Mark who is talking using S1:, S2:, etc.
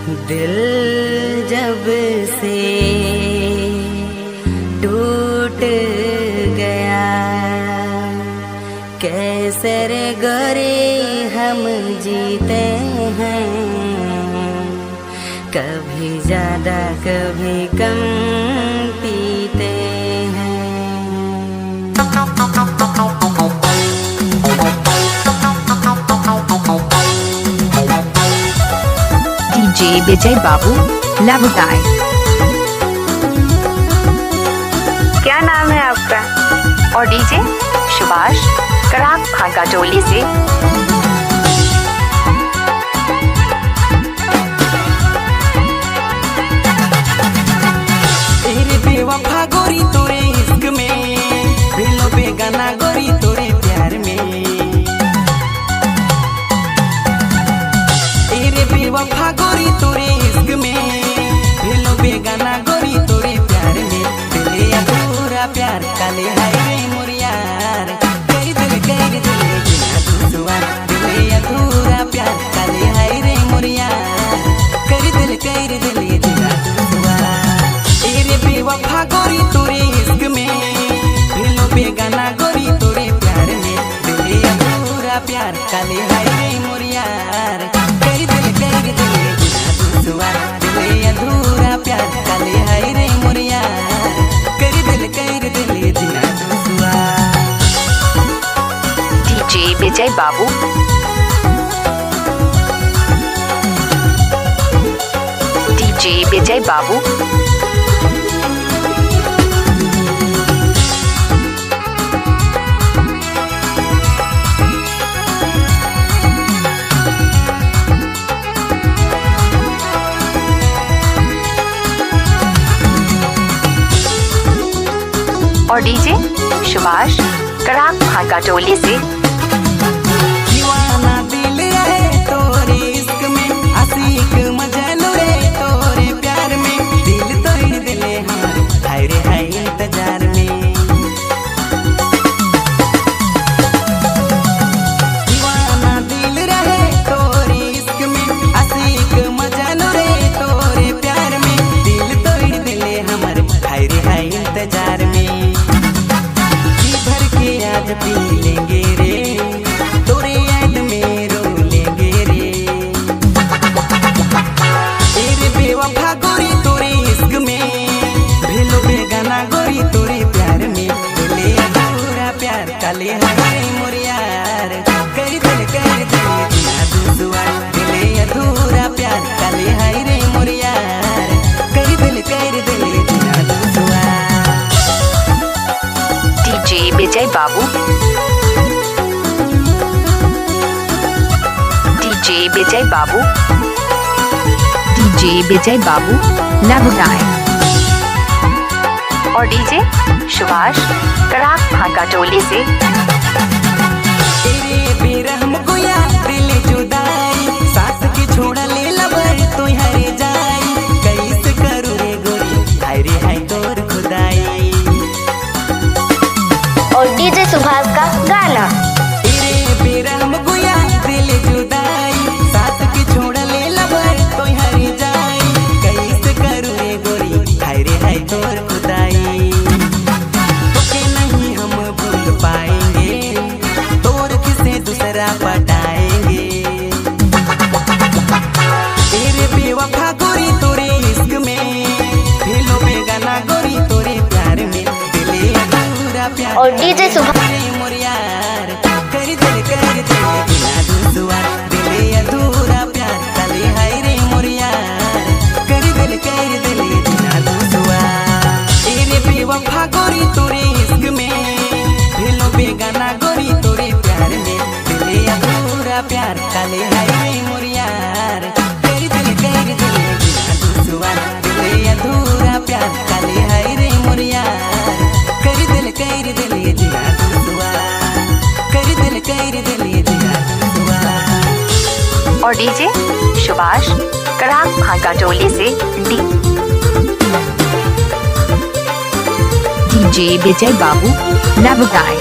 S1: दिल जब से टूट गया, कैसे रे गोरे हम जीते हैं, कभी ज्यादा कभी कम पीते हैं।
S2: डीजे विजय बाबू लाभुटाई।
S3: क्या नाम है आपका?
S2: और डीजे सुभाष कराक भागा टोली से।
S1: तेरे बेवफा गोरी तोरे इश्क में, भेलो बेगाना गोरी तोरे प्यार में। तेरे बेवफा गोरी तोरे इश्क में, भेलो बेगाना गोरी तोरे प्यार में। दिले अधूरा प्यार काले हाय रे मोर यार, कर दिल बिना दुसवा। दिले अधूरा प्यार काले हाय रे मोर यार, कर दिल बिना दुसवा। तेरे बेवफा गोरी तोरे इश्क में, भेलो बेगाना गोरी तोरे प्यार में। दिले अधूरा प्यार काले हाय रे मोर यार, कर दिल बिना दुसवा। दिले अधूरा प्यार काले हाय रे मोर यार, कर दिल बिना दुसवा।
S2: डीजे विजय बाबू। डीजे विजय बाबू। और डीजे सुभाष कराक भागा टोली से।
S1: दीवाना दिल है तोरे इश्क में, आशिक मजनू रे तोरे प्यार में। दिल तोड़ दिले हमारे हाय रे हाय इंतजार में। दीवाना दिल रहे तोरे इश्क में, आशिक मजनू रे तोरे प्यार में। दिल तोड़ दिले हमारे हाय रे हाय इंतजार में। भर के आज पी लेंगे रे, तोरे याद में रो लेंगे रे। तेरे बेवफा गोरी तोरे इश्क में, भेलो बेगाना गोरी तोरे प्यार में। दिले अधूरा प्यार काले हाय मोर यार, कर दिल बिना दुसवा। दिले अधूरा प्यार काले हाय रे मोर यार, कर दिल बिना दुसवा।
S2: डीजे विजय बाबू। डीजे विजय बाबू। डीजे विजय बाबू लाभुटाई। और डीजे सुभाष कराक भागा टोली से।
S1: तेरे बेरहम गोया दिल जुदाई, सास के छोड़ा ले लबर तो हरे जाई। कैसे करूँ रे गोरी हाय रे हाय तोर खुदाई।
S3: और डीजे सुभाष का गाना।
S1: तेरे बेरहम गोया दिल जुदाई, सास के छोड़ा ले लबर तो हरे जाई। कैसे करूँ रे गोरी हाय रे हाय तोर खुदाई। तोके नहीं हम भूल पाएंगे, तोर किसे दूसरा पटाएंगे। तेरे बेवफा गोरी तोरे इश्क में, भेलो बेगाना गोरी तोरे प्यार में। दिले अधूरा प्यार
S3: और डीजे सुभाष।
S1: मोर यार, कर दिल बिना दुसवा। दिले अधूरा प्यार काले हाय रे मोर यार, कर दिल बिना दुसवा। तेरे बेवफा गोरी तोरे इश्क में, भेलो बेगाना गोरी तोरे प्यार में। दिले अधूरा प्यार काले हाय रे मोर यार, कर दिल बिना दुसवा। दिले अधूरा प्यार काले हाय रे मोर यार, कर दिल बिना दुसवा। कर दिल बिना दुसवा।
S2: और डीजे सुभाष कराक भागा टोली से। डीजे विजय बाबू लाभुटाई।